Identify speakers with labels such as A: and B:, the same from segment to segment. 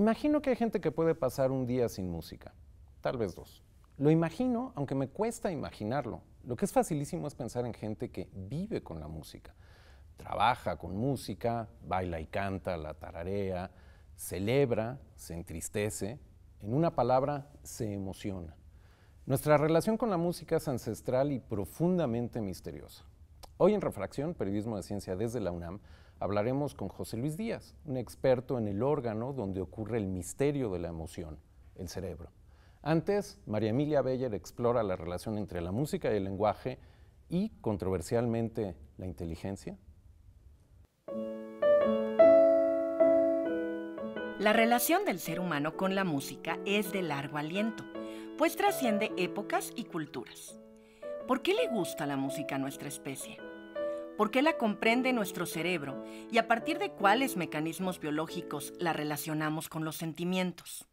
A: Imagino que hay gente que puede pasar un día sin música, tal vez dos. Lo imagino, aunque me cuesta imaginarlo. Lo que es facilísimo es pensar en gente que vive con la música. Trabaja con música, baila y canta, la tararea, celebra, se entristece, en una palabra, se emociona. Nuestra relación con la música es ancestral y profundamente misteriosa. Hoy en Refracción, Periodismo de Ciencia desde la UNAM, hablaremos con José Luis Díaz, un experto en el órgano donde ocurre el misterio de la emoción, el cerebro. Antes, María Emilia Beller explora la relación entre la música y el lenguaje y, controversialmente, la inteligencia.
B: La relación del ser humano con la música es de largo aliento, pues trasciende épocas y culturas. ¿Por qué le gusta la música a nuestra especie? ¿Por qué la comprende nuestro cerebro y a partir de cuáles mecanismos biológicos la relacionamos con los sentimientos?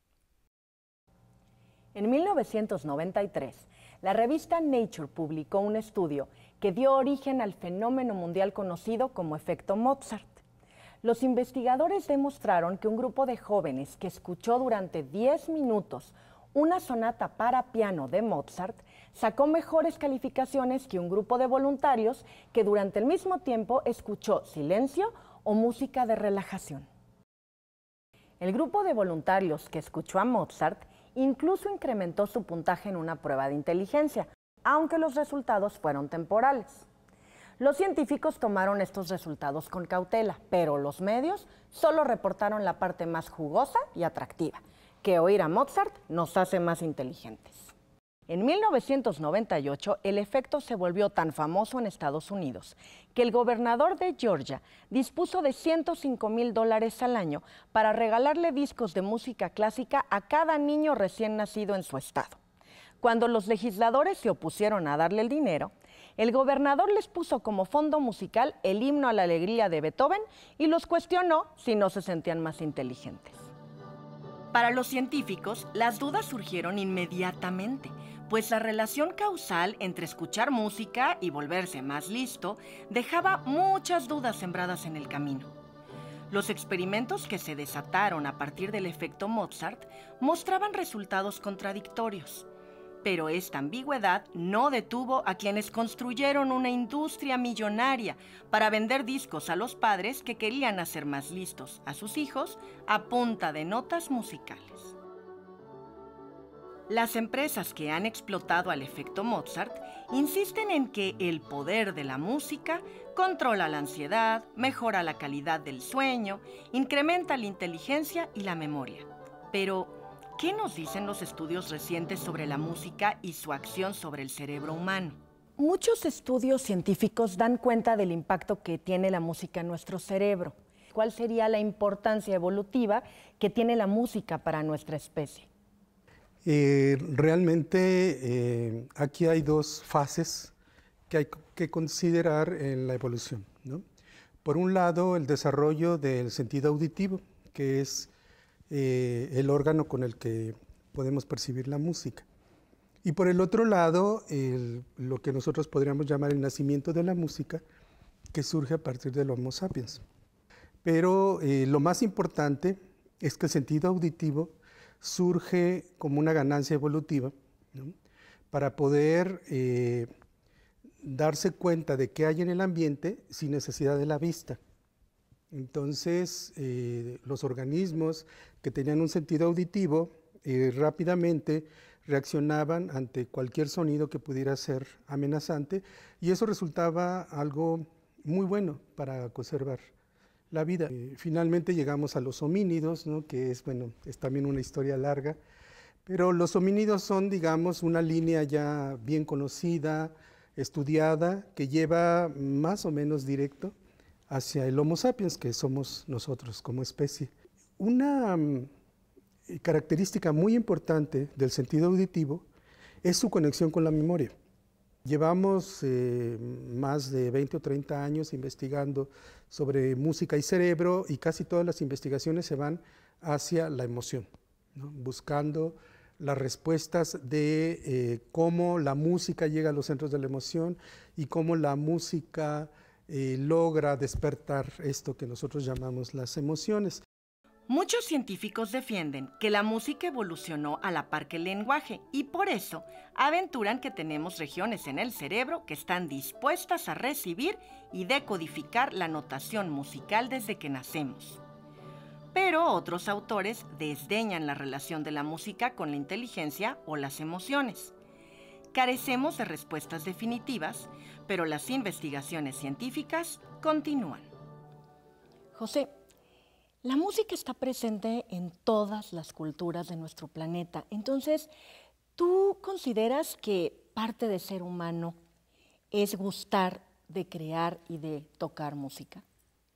C: En 1993, la revista Nature publicó un estudio que dio origen al fenómeno mundial conocido como efecto Mozart. Los investigadores demostraron que un grupo de jóvenes que escuchó durante 10 minutos una sonata para piano de Mozart sacó mejores calificaciones que un grupo de voluntarios que durante el mismo tiempo escuchó silencio o música de relajación. El grupo de voluntarios que escuchó a Mozart incluso incrementó su puntaje en una prueba de inteligencia, aunque los resultados fueron temporales. Los científicos tomaron estos resultados con cautela, pero los medios solo reportaron la parte más jugosa y atractiva, que oír a Mozart nos hace más inteligentes. En 1998, el efecto se volvió tan famoso en Estados Unidos que el gobernador de Georgia dispuso de $105,000 al año para regalarle discos de música clásica a cada niño recién nacido en su estado. Cuando los legisladores se opusieron a darle el dinero, el gobernador les puso como fondo musical el himno a la alegría de Beethoven y los cuestionó si no se sentían más inteligentes.
B: Para los científicos, las dudas surgieron inmediatamente, pues la relación causal entre escuchar música y volverse más listo dejaba muchas dudas sembradas en el camino. Los experimentos que se desataron a partir del efecto Mozart mostraban resultados contradictorios. Pero esta ambigüedad no detuvo a quienes construyeron una industria millonaria para vender discos a los padres que querían hacer más listos a sus hijos a punta de notas musicales. Las empresas que han explotado al efecto Mozart insisten en que el poder de la música controla la ansiedad, mejora la calidad del sueño, incrementa la inteligencia y la memoria. Pero, ¿qué nos dicen los estudios recientes sobre la música y su acción sobre el cerebro humano?
C: Muchos estudios científicos dan cuenta del impacto que tiene la música en nuestro cerebro. ¿Cuál sería la importancia evolutiva que tiene la música para nuestra especie?
D: Realmente aquí hay dos fases que hay que considerar en la evolución, ¿no? Por un lado, el desarrollo del sentido auditivo, que es el órgano con el que podemos percibir la música. Y por el otro lado, lo que nosotros podríamos llamar el nacimiento de la música, que surge a partir del Homo sapiens. Pero lo más importante es que el sentido auditivo surge como una ganancia evolutiva, ¿no? Para poder darse cuenta de qué hay en el ambiente sin necesidad de la vista. Entonces, los organismos que tenían un sentido auditivo rápidamente reaccionaban ante cualquier sonido que pudiera ser amenazante y eso resultaba algo muy bueno para conservar la vida. Finalmente llegamos a los homínidos, ¿no? Que es, bueno, es también una historia larga, pero los homínidos son, digamos, una línea ya bien conocida, estudiada, que lleva más o menos directo hacia el Homo sapiens, que somos nosotros como especie. Una característica muy importante del sentido auditivo es su conexión con la memoria. Llevamos más de 20 o 30 años investigando sobre música y cerebro y casi todas las investigaciones se van hacia la emoción, ¿no? Buscando las respuestas de cómo la música llega a los centros de la emoción y cómo la música logra despertar esto que nosotros llamamos las emociones.
B: Muchos científicos defienden que la música evolucionó a la par que el lenguaje y por eso aventuran que tenemos regiones en el cerebro que están dispuestas a recibir y decodificar la notación musical desde que nacemos. Pero otros autores desdeñan la relación de la música con la inteligencia o las emociones. Carecemos de respuestas definitivas, pero las investigaciones científicas continúan.
C: José, la música está presente en todas las culturas de nuestro planeta. Entonces, ¿tú consideras que parte de ser humano es gustar de crear y de tocar música?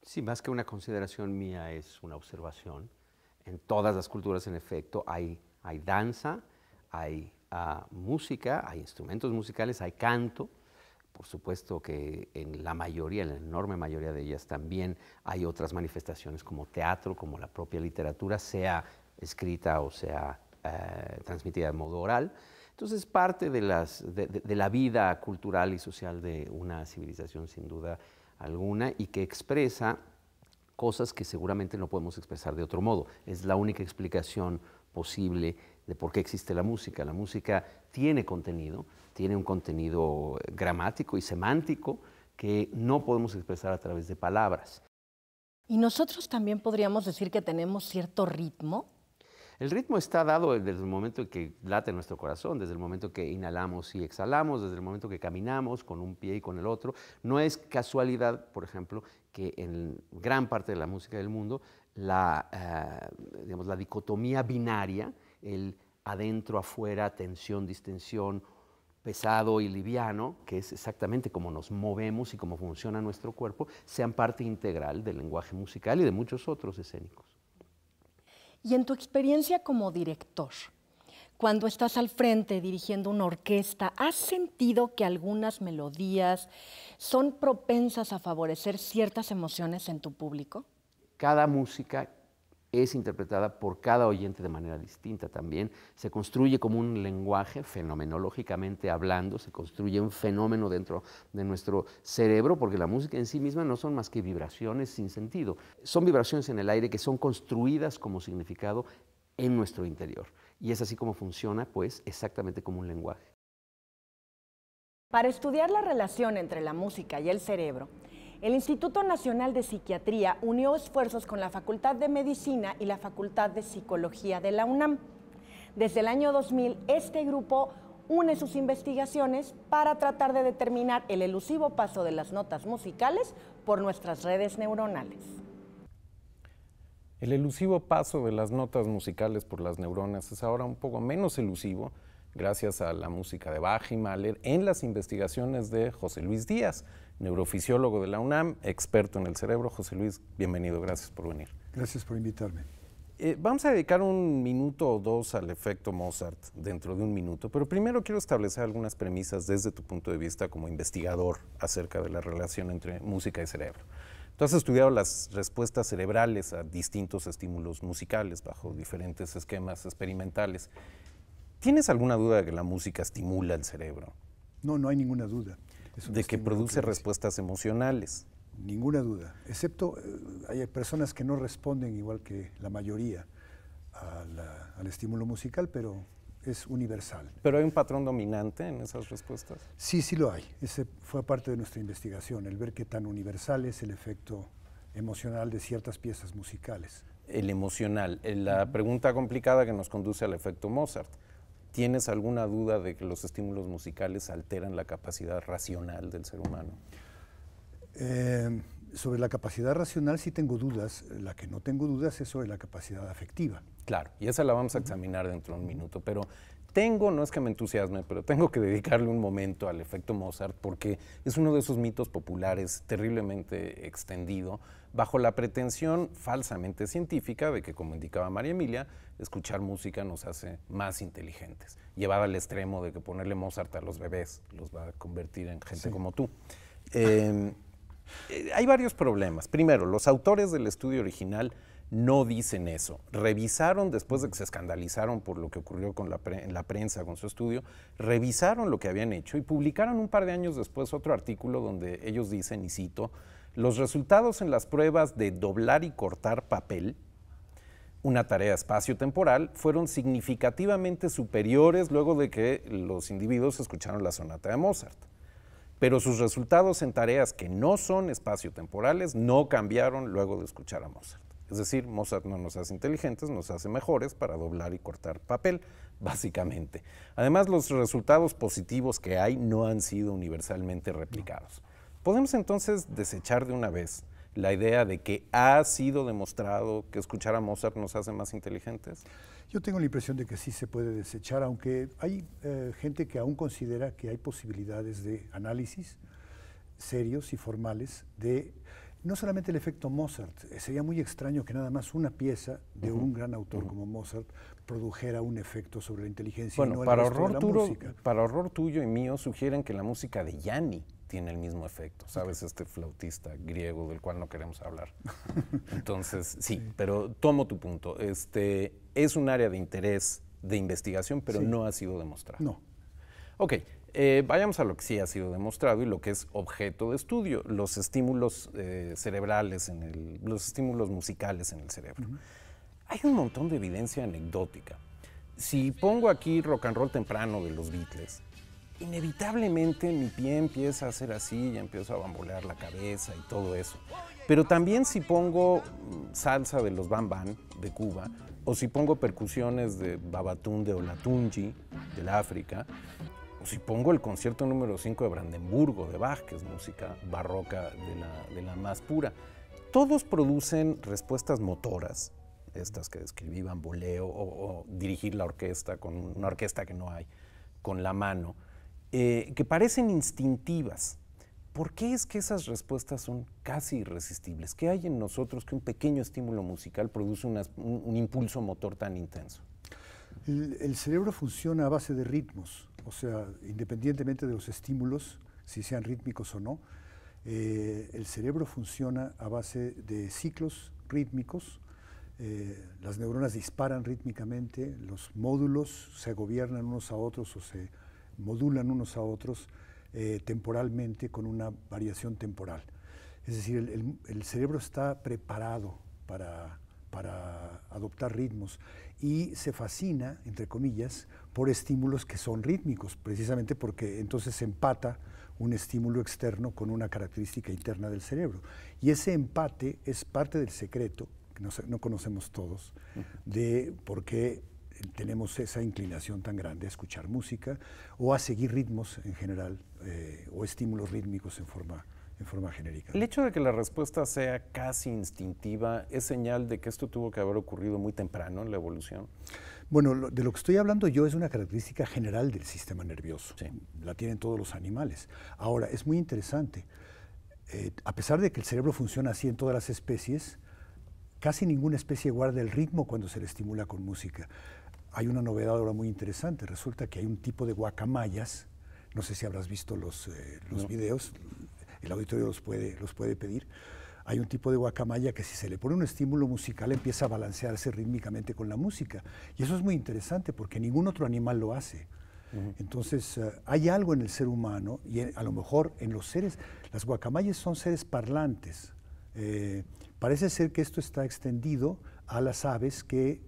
E: Sí, más que una consideración mía, es una observación. En todas las culturas, en efecto, hay danza, hay música, hay instrumentos musicales, hay canto. Por supuesto que en la mayoría, en la enorme mayoría de ellas también hay otras manifestaciones como teatro, como la propia literatura, sea escrita o sea transmitida de modo oral. Entonces, parte de la vida cultural y social de una civilización, sin duda alguna, y que expresa cosas que seguramente no podemos expresar de otro modo. Es la única explicación posible de por qué existe la música. La música tiene contenido, tiene un contenido gramático y semántico que no podemos expresar a través de palabras.
C: ¿Y nosotros también podríamos decir que tenemos cierto ritmo?
E: El ritmo está dado desde el momento en que late nuestro corazón, desde el momento que inhalamos y exhalamos, desde el momento que caminamos con un pie y con el otro. No es casualidad, por ejemplo, que en gran parte de la música del mundo la dicotomía binaria, el adentro, afuera, tensión, distensión, pesado y liviano, que es exactamente cómo nos movemos y cómo funciona nuestro cuerpo, sean parte integral del lenguaje musical y de muchos otros escénicos.
C: Y en tu experiencia como director, cuando estás al frente dirigiendo una orquesta, ¿has sentido que algunas melodías son propensas a favorecer ciertas emociones en tu público?
E: Cada música es interpretada por cada oyente de manera distinta también. Se construye como un lenguaje, fenomenológicamente hablando, se construye un fenómeno dentro de nuestro cerebro, porque la música en sí misma no son más que vibraciones sin sentido. Son vibraciones en el aire que son construidas como significado en nuestro interior. Y es así como funciona, pues, exactamente como un lenguaje.
C: Para estudiar la relación entre la música y el cerebro, el Instituto Nacional de Psiquiatría unió esfuerzos con la Facultad de Medicina y la Facultad de Psicología de la UNAM. Desde el año 2000, este grupo une sus investigaciones para tratar de determinar el elusivo paso de las notas musicales por nuestras redes neuronales.
A: El elusivo paso de las notas musicales por las neuronas es ahora un poco menos elusivo gracias a la música de Bach y Mahler en las investigaciones de José Luis Díaz, neurofisiólogo de la UNAM, experto en el cerebro. José Luis, bienvenido, gracias por venir.
F: Gracias por invitarme.
A: Vamos a dedicar un minuto o dos al efecto Mozart dentro de un minuto, pero primero quiero establecer algunas premisas desde tu punto de vista como investigador acerca de la relación entre música y cerebro. Tú has estudiado las respuestas cerebrales a distintos estímulos musicales bajo diferentes esquemas experimentales. ¿Tienes alguna duda de que la música estimula el cerebro?
F: No, no hay ninguna duda.
A: De que produce respuestas emocionales.
F: Ninguna duda, excepto hay personas que no responden igual que la mayoría al estímulo musical, pero es universal.
A: ¿Pero hay un patrón dominante en esas respuestas?
F: Sí, sí lo hay. Ese fue parte de nuestra investigación, el ver qué tan universal es el efecto emocional de ciertas piezas musicales.
A: El emocional. La pregunta complicada que nos conduce al efecto Mozart. ¿Tienes alguna duda de que los estímulos musicales alteran la capacidad racional del ser humano?
F: Sobre la capacidad racional sí tengo dudas. La que no tengo dudas es sobre la capacidad afectiva.
A: Claro, y esa la vamos a examinar dentro de un minuto, pero no es que me entusiasme, pero tengo que dedicarle un momento al efecto Mozart porque es uno de esos mitos populares terriblemente extendido bajo la pretensión falsamente científica de que, como indicaba María Emilia, escuchar música nos hace más inteligentes, llevada al extremo de que ponerle Mozart a los bebés los va a convertir en gente como tú. Hay varios problemas. Primero, los autores del estudio original no dicen eso. Revisaron, después de que se escandalizaron por lo que ocurrió en la prensa con su estudio, revisaron lo que habían hecho y publicaron un par de años después otro artículo donde ellos dicen, y cito, los resultados en las pruebas de doblar y cortar papel una tarea espaciotemporal, fueron significativamente superiores luego de que los individuos escucharon la sonata de Mozart. Pero sus resultados en tareas que no son espaciotemporales no cambiaron luego de escuchar a Mozart. Es decir, Mozart no nos hace inteligentes, nos hace mejores para doblar y cortar papel, básicamente. Además, los resultados positivos que hay no han sido universalmente replicados. ¿Podemos entonces desechar de una vez la idea de que ha sido demostrado que escuchar a Mozart nos hace más inteligentes?
F: Yo tengo la impresión de que sí se puede desechar, aunque hay gente que aún considera que hay posibilidades de análisis serios y formales de no solamente el efecto Mozart. Sería muy extraño que nada más una pieza de un gran autor como Mozart produjera un efecto sobre la inteligencia.
A: Bueno,
F: y no
A: para,
F: el resto de la música.
A: Para horror tuyo y mío sugieren que la música de Yanni tiene el mismo efecto, ¿sabes? Este flautista griego del cual no queremos hablar. Entonces, sí, pero tomo tu punto. Es un área de interés, de investigación, pero no ha sido demostrado.
F: No.
A: Ok, vayamos a lo que sí ha sido demostrado y lo que es objeto de estudio, los estímulos cerebrales, los estímulos musicales en el cerebro. Hay un montón de evidencia anecdótica. Si pongo aquí rock and roll temprano de los Beatles, inevitablemente mi pie empieza a hacer así, ya empiezo a bambolear la cabeza y todo eso. Pero también si pongo salsa de los Bam Bam de Cuba, o si pongo percusiones de Babatunde o Latunji del África, o si pongo el concierto número 5 de Brandenburgo de Bach, que es música barroca de la más pura, todos producen respuestas motoras, estas que describí, bamboleo o dirigir la orquesta con una orquesta que no hay, con la mano, que parecen instintivas. ¿Por qué es que esas respuestas son casi irresistibles? ¿Qué hay en nosotros que un pequeño estímulo musical produce un impulso motor tan intenso?
F: El cerebro funciona a base de ritmos, o sea, independientemente de los estímulos, si sean rítmicos o no, el cerebro funciona a base de ciclos rítmicos. Las neuronas disparan rítmicamente, los módulos se gobiernan unos a otros o se modulan unos a otros temporalmente con una variación temporal. Es decir, el cerebro está preparado para adoptar ritmos y se fascina, entre comillas, por estímulos que son rítmicos, precisamente porque entonces se empata un estímulo externo con una característica interna del cerebro. Y ese empate es parte del secreto, que no conocemos todos, de por qué tenemos esa inclinación tan grande a escuchar música o a seguir ritmos en general o estímulos rítmicos en forma genérica.
A: El hecho de que la respuesta sea casi instintiva es señal de que esto tuvo que haber ocurrido muy temprano en la evolución.
F: Bueno, de lo que estoy hablando yo es una característica general del sistema nervioso.
A: Sí.
F: La tienen todos los animales. Ahora, es muy interesante. A pesar de que el cerebro funciona así en todas las especies, casi ninguna especie guarda el ritmo cuando se le estimula con música. Hay una novedad ahora muy interesante. Resulta que hay un tipo de guacamayas, no sé si habrás visto los videos, el auditorio los puede pedir. Hay un tipo de guacamaya que si se le pone un estímulo musical empieza a balancearse rítmicamente con la música. Y eso es muy interesante porque ningún otro animal lo hace. Entonces, hay algo en el ser humano y a lo mejor en los seres, las guacamayas son seres parlantes. Parece ser que esto está extendido a las aves que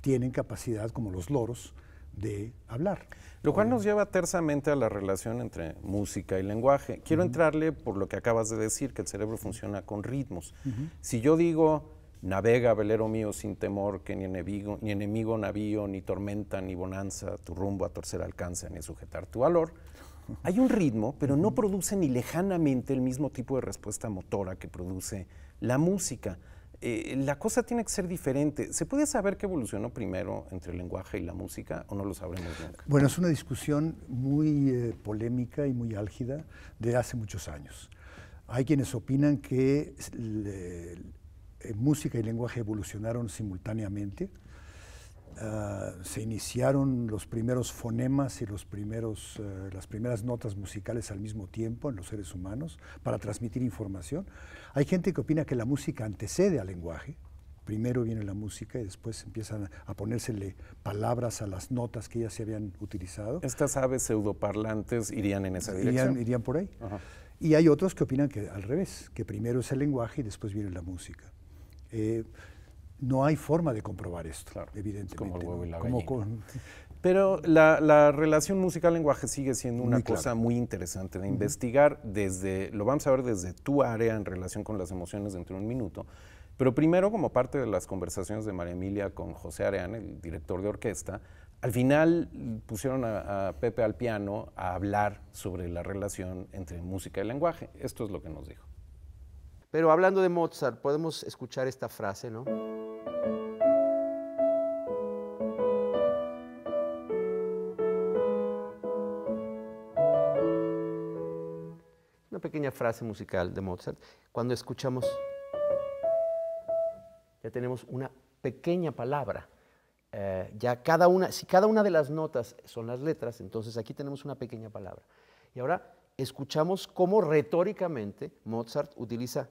F: tienen capacidad, como los loros, de hablar.
A: Lo cual nos lleva tersamente a la relación entre música y lenguaje. Quiero entrarle por lo que acabas de decir, que el cerebro funciona con ritmos. Si yo digo, navega, velero mío, sin temor, que ni enemigo navío, ni tormenta, ni bonanza, tu rumbo a torcer alcanza, ni a sujetar tu valor, hay un ritmo, pero no produce ni lejanamente el mismo tipo de respuesta motora que produce la música. La cosa tiene que ser diferente. ¿Se puede saber qué evolucionó primero entre el lenguaje y la música o no lo sabremos nunca?
F: Bueno, es una discusión muy polémica y muy álgida de hace muchos años. Hay quienes opinan que música y lenguaje evolucionaron simultáneamente. Se iniciaron los primeros fonemas y las primeras notas musicales al mismo tiempo en los seres humanos para transmitir información. Hay gente que opina que la música antecede al lenguaje. Primero viene la música y después empiezan a ponérsele palabras a las notas que ya se habían utilizado.
A: Estas aves pseudoparlantes irían en esa dirección.
F: Irían por ahí.
A: Ajá.
F: Y hay otros que opinan que al revés, que primero es el lenguaje y después viene la música. No hay forma de comprobar esto,
A: Claro,
F: evidentemente.
A: como el huevo y la
F: Como
A: gallina. Pero la relación música-lenguaje sigue siendo una
F: Muy
A: cosa
F: claro.
A: muy interesante de investigar lo vamos a ver desde tu área en relación con las emociones dentro de un minuto. Pero primero, como parte de las conversaciones de María Emilia con José Areán, el director de orquesta, al final pusieron a Pepe al piano a hablar sobre la relación entre música y lenguaje. Esto es lo que nos dijo.
E: Pero hablando de Mozart, podemos escuchar esta frase, ¿no? Una pequeña frase musical de Mozart. Cuando escuchamos, ya tenemos una pequeña palabra. Si cada una de las notas son las letras, entonces aquí tenemos una pequeña palabra. Y ahora escuchamos cómo retóricamente Mozart utiliza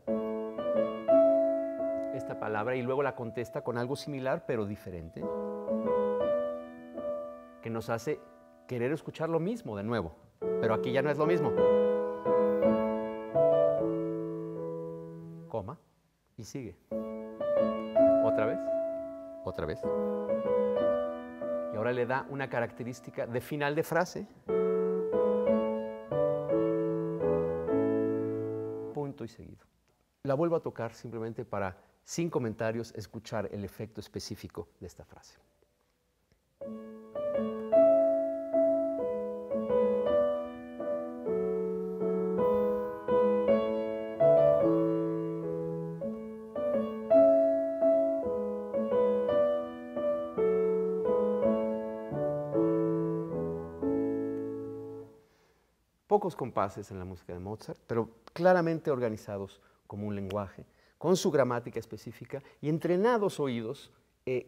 E: esta palabra y luego la contesta con algo similar pero diferente, que nos hace querer escuchar lo mismo de nuevo, pero aquí ya no es lo mismo. Coma y sigue. Otra vez, otra vez. Y ahora le da una característica de final de frase. Punto y seguido. La vuelvo a tocar simplemente para, sin comentarios, escuchar el efecto específico de esta frase. Pocos compases en la música de Mozart, pero claramente organizados como un lenguaje, con su gramática específica y entrenados oídos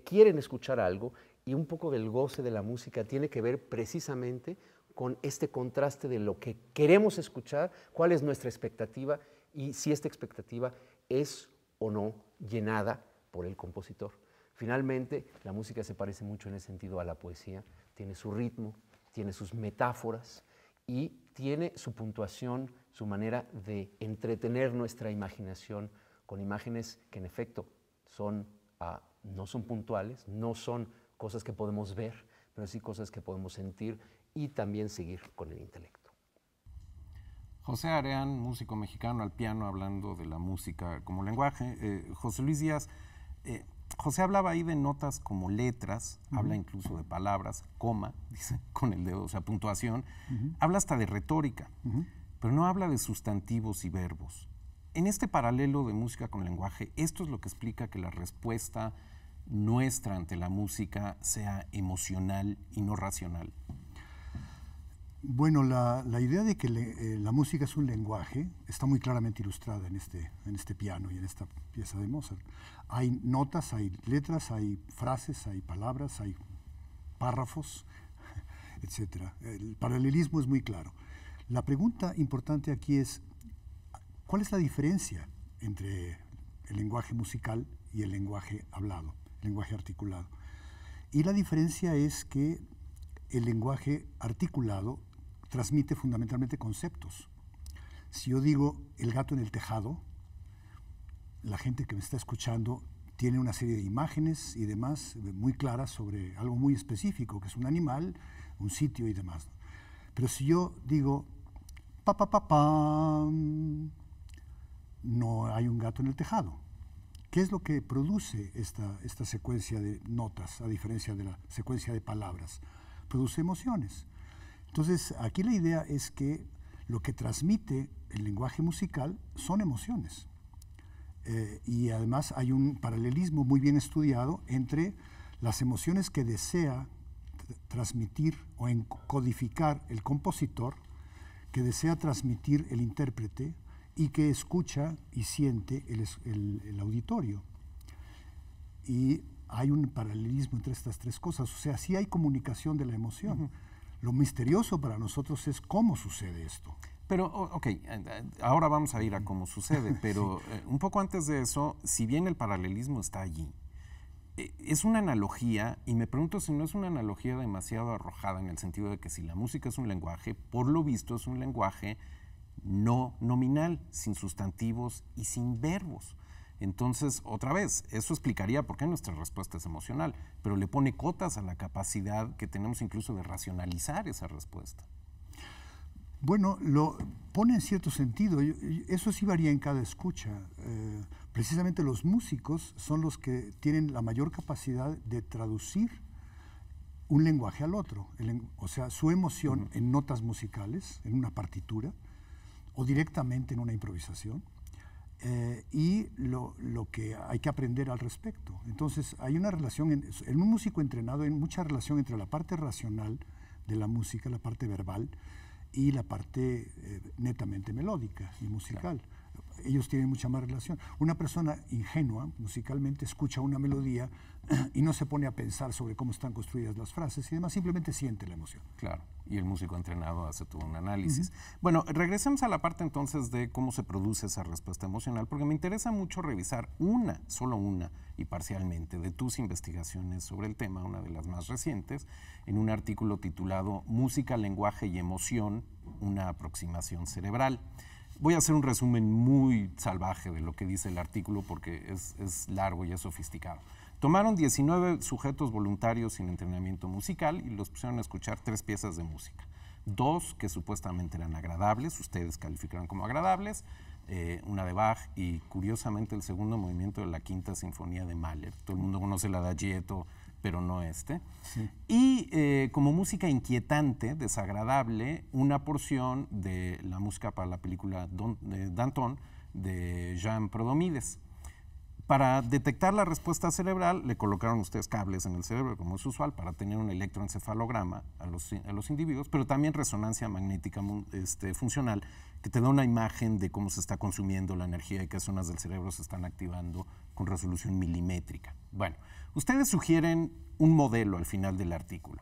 E: quieren escuchar algo, y un poco del goce de la música tiene que ver precisamente con este contraste de lo que queremos escuchar, cuál es nuestra expectativa y si esta expectativa es o no llenada por el compositor. Finalmente, la música se parece mucho en ese sentido a la poesía, tiene su ritmo, tiene sus metáforas, y tiene su puntuación, su manera de entretener nuestra imaginación con imágenes que en efecto no son puntuales, no son cosas que podemos ver, pero sí cosas que podemos sentir y también seguir con el intelecto.
A: José Areán, músico mexicano al piano, hablando de la música como lenguaje. José Luis Díaz, José hablaba ahí de notas como letras, habla incluso de palabras, coma, dice con el dedo, o sea, puntuación, habla hasta de retórica, pero no habla de sustantivos y verbos. En este paralelo de música con lenguaje, esto es lo que explica que la respuesta nuestra ante la música sea emocional y no racional.
F: Bueno, la idea de que la música es un lenguaje está muy claramente ilustrada en este piano y en esta pieza de Mozart. Hay notas, hay letras, hay frases, hay palabras, hay párrafos, etc. El paralelismo es muy claro. La pregunta importante aquí es, ¿cuál es la diferencia entre el lenguaje musical y el lenguaje hablado, el lenguaje articulado? Y la diferencia es que el lenguaje articulado transmite fundamentalmente conceptos. Si yo digo el gato en el tejado, la gente que me está escuchando tiene una serie de imágenes y demás muy claras sobre algo muy específico, que es un animal, un sitio y demás. Pero si yo digo pa pa pa pa, no hay un gato en el tejado. ¿Qué es lo que produce esta secuencia de notas, a diferencia de la secuencia de palabras? Produce emociones. Entonces, aquí la idea es que lo que transmite el lenguaje musical son emociones. Y además hay un paralelismo muy bien estudiado entre las emociones que desea transmitir o encodificar el compositor, que desea transmitir el intérprete y que escucha y siente el auditorio. Y hay un paralelismo entre estas tres cosas, o sea, sí hay comunicación de la emoción. Lo misterioso para nosotros es cómo sucede esto.
A: Pero, ok, ahora vamos a ir a cómo sucede, pero un poco antes de eso, si bien el paralelismo está allí, es una analogía, y me pregunto si no es una analogía demasiado arrojada en el sentido de que si la música es un lenguaje, por lo visto es un lenguaje no nominal, sin sustantivos y sin verbos. Entonces, otra vez, eso explicaría por qué nuestra respuesta es emocional, pero le pone cotas a la capacidad que tenemos incluso de racionalizar esa respuesta.
F: Bueno, lo pone en cierto sentido. Eso sí varía en cada escucha. Precisamente los músicos son los que tienen la mayor capacidad de traducir un lenguaje al otro. O sea, su emoción en notas musicales, en una partitura, o directamente en una improvisación, y lo que hay que aprender al respecto. Entonces, hay una relación, en un músico entrenado hay mucha relación entre la parte racional de la música, la parte verbal, y la parte netamente melódica y musical. Claro. Ellos tienen mucha más relación. Una persona ingenua musicalmente escucha una melodía y no se pone a pensar sobre cómo están construidas las frases y demás, simplemente siente la emoción.
A: Claro, y el músico entrenado hace todo un análisis. Bueno, regresemos a la parte entonces de cómo se produce esa respuesta emocional, porque me interesa mucho revisar solo una, y parcialmente, de tus investigaciones sobre el tema, una de las más recientes, en un artículo titulado Música, lenguaje y emoción, una aproximación cerebral. Voy a hacer un resumen muy salvaje de lo que dice el artículo porque es largo y es sofisticado. Tomaron 19 sujetos voluntarios sin entrenamiento musical y los pusieron a escuchar 3 piezas de música. 2 que supuestamente eran agradables, ustedes calificaron como agradables, una de Bach y curiosamente el segundo movimiento de la Quinta Sinfonía de Mahler. Todo el mundo conoce el Adagietto, pero no este. Sí. Y como música inquietante, desagradable, una porción de la música para la película Danton de Jean Prodomides. Para detectar la respuesta cerebral, le colocaron ustedes cables en el cerebro, como es usual, para tener un electroencefalograma a los individuos, pero también resonancia magnética funcional, que te da una imagen de cómo se está consumiendo la energía y qué zonas del cerebro se están activando con resolución milimétrica. Bueno, ustedes sugieren un modelo al final del artículo,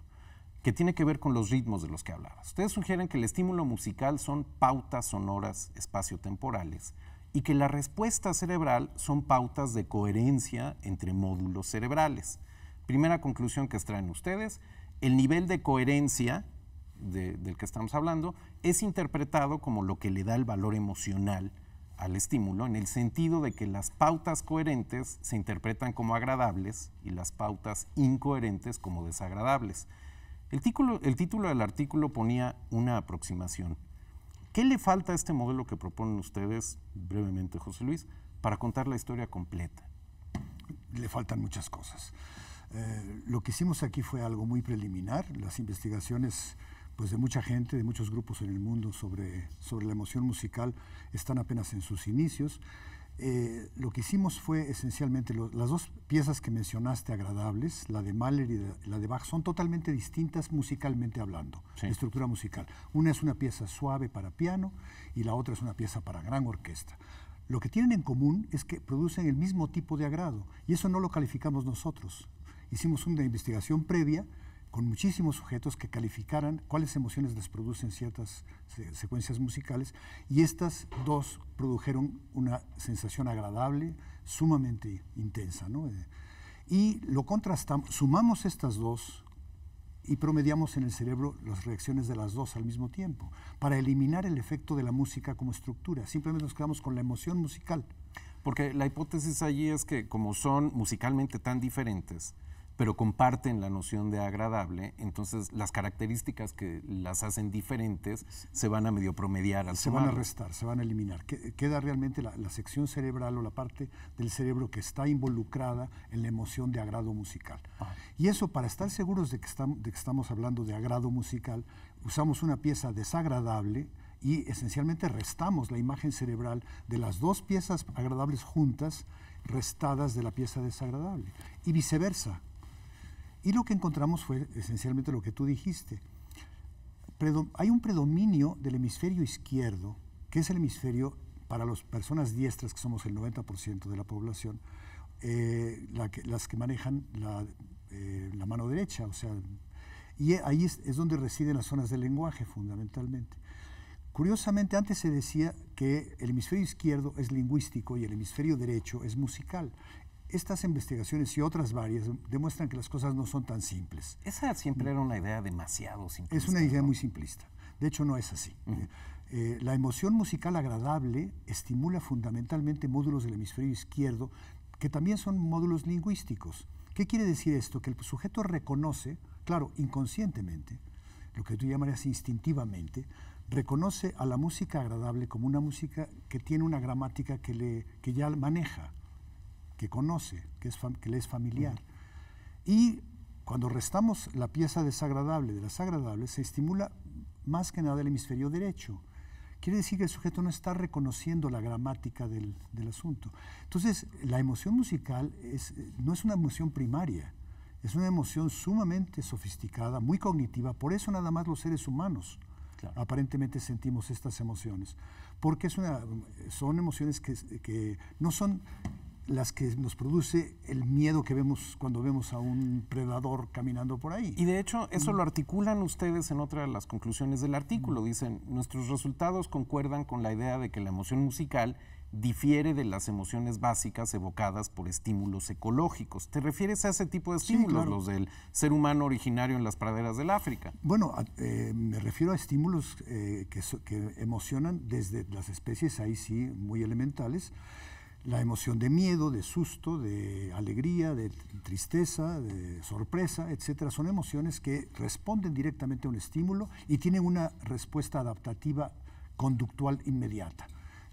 A: que tiene que ver con los ritmos de los que hablabas. Ustedes sugieren que el estímulo musical son pautas sonoras espaciotemporales, y que la respuesta cerebral son pautas de coherencia entre módulos cerebrales. Primera conclusión que extraen ustedes, el nivel de coherencia del que estamos hablando es interpretado como lo que le da el valor emocional al estímulo, en el sentido de que las pautas coherentes se interpretan como agradables y las pautas incoherentes como desagradables. El título del artículo ponía una aproximación. ¿Qué le falta a este modelo que proponen ustedes, brevemente, José Luis, para contar la historia completa?
F: Le faltan muchas cosas. Lo que hicimos aquí fue algo muy preliminar. Las investigaciones de mucha gente, de muchos grupos en el mundo sobre la emoción musical están apenas en sus inicios. Lo que hicimos fue esencialmente, las 2 piezas que mencionaste agradables, la de Mahler y la de Bach, son totalmente distintas musicalmente hablando, sí. De estructura musical. Una es una pieza suave para piano y la otra es una pieza para gran orquesta. Lo que tienen en común es que producen el mismo tipo de agrado y eso no lo calificamos nosotros. Hicimos una investigación previa con muchísimos sujetos que calificaran cuáles emociones les producen ciertas secuencias musicales y estas 2 produjeron una sensación agradable, sumamente intensa, ¿no? Y lo contrastamos, sumamos estas 2 y promediamos en el cerebro las reacciones de las 2 al mismo tiempo para eliminar el efecto de la música como estructura. Simplemente nos quedamos con la emoción musical.
A: Porque la hipótesis allí es que como son musicalmente tan diferentes, pero comparten la noción de agradable, entonces las características que las hacen diferentes se van a medio promediar al
F: Se van a restar, se van a eliminar. Queda realmente la sección cerebral o la parte del cerebro que está involucrada en la emoción de agrado musical. Ajá. Y eso, para estar seguros de que estamos hablando de agrado musical, usamos una pieza desagradable y esencialmente restamos la imagen cerebral de las 2 piezas agradables juntas, restadas de la pieza desagradable, y viceversa. Y lo que encontramos fue esencialmente lo que tú dijiste. Hay un predominio del hemisferio izquierdo, que es el hemisferio para las personas diestras, que somos el 90% de la población, las que manejan la mano derecha, o sea, y ahí es donde residen las zonas del lenguaje fundamentalmente. Curiosamente, antes se decía que el hemisferio izquierdo es lingüístico y el hemisferio derecho es musical. Estas investigaciones y otras varias demuestran que las cosas no son tan simples.
A: Esa siempre era una idea demasiado simplista.
F: Es una idea muy simplista. De hecho, no es así. La emoción musical agradable estimula fundamentalmente módulos del hemisferio izquierdo, que también son módulos lingüísticos. ¿Qué quiere decir esto? Que el sujeto reconoce, claro, inconscientemente, lo que tú llamarías instintivamente, reconoce a la música agradable como una música que tiene una gramática que ya maneja, que conoce, que le es familiar. Y cuando restamos la pieza desagradable de las agradables, se estimula más que nada el hemisferio derecho. Quiere decir que el sujeto no está reconociendo la gramática del asunto. Entonces, la emoción musical no es una emoción primaria, es una emoción sumamente sofisticada, muy cognitiva. Por eso nada más los seres humanos aparentemente sentimos estas emociones, porque son emociones que no son las que nos produce el miedo que vemos cuando vemos a un predador caminando por ahí.
A: Y de hecho, eso lo articulan ustedes en otra de las conclusiones del artículo. Dicen, nuestros resultados concuerdan con la idea de que la emoción musical difiere de las emociones básicas evocadas por estímulos ecológicos. ¿Te refieres a ese tipo de estímulos,
F: sí, claro,
A: los del ser humano originario en las praderas del África?
F: Bueno, me refiero a estímulos que emocionan desde las especies, ahí sí, muy elementales. La emoción de miedo, de susto, de alegría, de tristeza, de sorpresa, etcétera, son emociones que responden directamente a un estímulo y tienen una respuesta adaptativa conductual inmediata.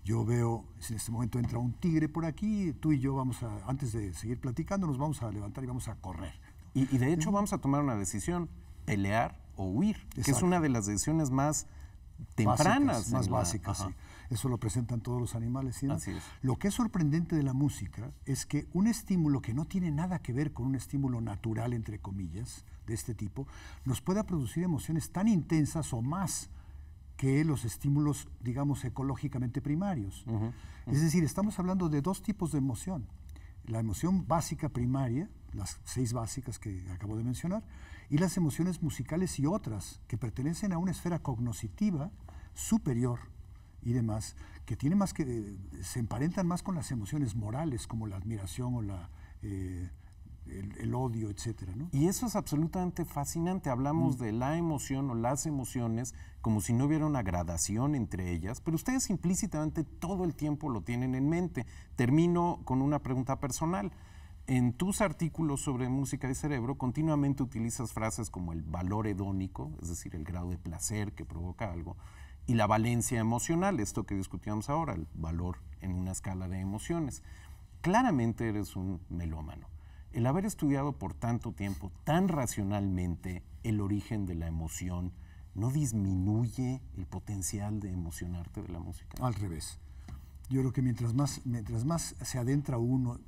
F: Yo veo, si en este momento entra un tigre por aquí, tú y yo antes de seguir platicando, nos vamos a levantar y vamos a correr.
A: Y de hecho vamos a tomar una decisión, pelear o huir, que es una de las decisiones más tempranas.
F: Más básicas, sí. Eso lo presentan todos los animales, ¿sí?
A: Así es.
F: Lo que es sorprendente de la música es que un estímulo que no tiene nada que ver con un estímulo natural, entre comillas, de este tipo, nos pueda producir emociones tan intensas o más que los estímulos, digamos, ecológicamente primarios. Es decir, estamos hablando de dos tipos de emoción. La emoción básica primaria, las 6 básicas que acabo de mencionar, y las emociones musicales y otras que pertenecen a una esfera cognoscitiva superior y demás, que se emparentan más con las emociones morales, como la admiración o el odio, etcétera, ¿no?
A: Y eso es absolutamente fascinante. Hablamos de la emoción o las emociones como si no hubiera una gradación entre ellas, pero ustedes implícitamente todo el tiempo lo tienen en mente. Termino con una pregunta personal. En tus artículos sobre música y cerebro continuamente utilizas frases como el valor hedónico, es decir, el grado de placer que provoca algo, y la valencia emocional, esto que discutíamos ahora, el valor en una escala de emociones. Claramente eres un melómano. El haber estudiado por tanto tiempo, tan racionalmente, el origen de la emoción, ¿no disminuye el potencial de emocionarte de la música?
F: Al revés. Yo creo que mientras más se adentra uno,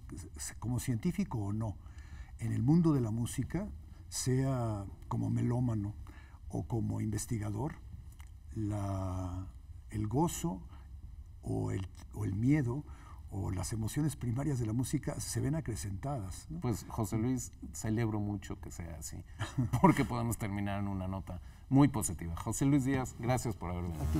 F: como científico o no, en el mundo de la música, sea como melómano o como investigador, el gozo o el miedo o las emociones primarias de la música se ven acrecentadas, ¿no? Pues,
A: José Luis, celebro mucho que sea así, porque podemos terminar en una nota muy positiva. José Luis Díaz, gracias por haber venido.
F: A ti,